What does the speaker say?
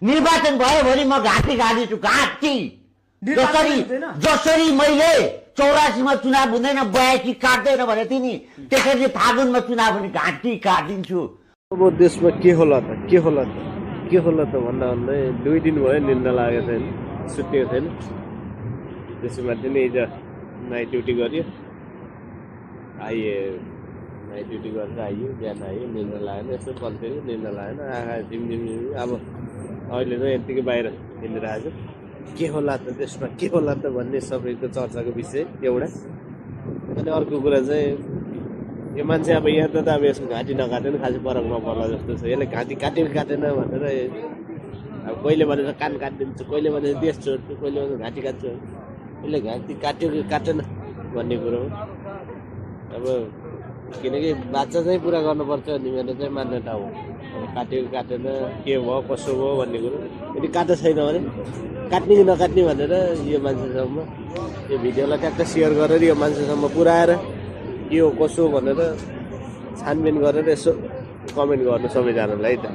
निर्वाचन भयो भने म घाँटी गाडिदिन्छु, घाँटी। जसरी मैले 84 मा चुनाव हुँदैन 82 काट्दैन भनेको थिएँ नि, त्यसरी फागुनमा चुनाव हुने घाँटी काटिदिन्छु। अब देशमा के होला त भन्दा भन्दै 2 दिन भयो निन्दा लागेको छैन, सुत्नेको छैन। त्यसैमाथि नै हिजो नाइट ड्युटी गर्यो, नाइट ड्युटी गरेर आइयो, बिहान आयो, निन्दा लागेन, यसो पल्टेयो, निन्दा लागेन, आँखा झिमझिम। अब अहिले चाहिँ यत्तिकै बाहिर हिँडिरहेको छु। के होला त देशमा, के होला त भन्ने सबैको चर्चाको विषय एउटा। अनि अर्को कुरा चाहिँ यो मान्छे अब यहाँ त अब यसको घाँटी नकाटेन खासै फरक नपर्ला जस्तो छ। यसले घाँटी काटेन भनेर अब कहिले भनेर कान काटिदिन्छु, कहिले भनेर देश छोड्छु, कहिले भनेर घाँटी काट्छु। यसले घाँटी काट्यो कि काटेन भन्ने कुरो हो। अब किनकि बाचा चाहिँ पुरा गर्नुपर्छ अनि मेरो चाहिँ मान्यता हो। अब काट्यो कि काटेन, के भयो कसो भयो भन्ने कुरो। यदि काटेको छैन भने काट्ने कि नकाट्ने भनेर यो मान्छेसम्म यो भिडियोलाई ट्याक्क सेयर गरेर यो मान्छेसम्म पुऱ्याएर के हो कसो भनेर छानबिन गरेर यसो कमेन्ट गर्नु सबैजनालाई है त।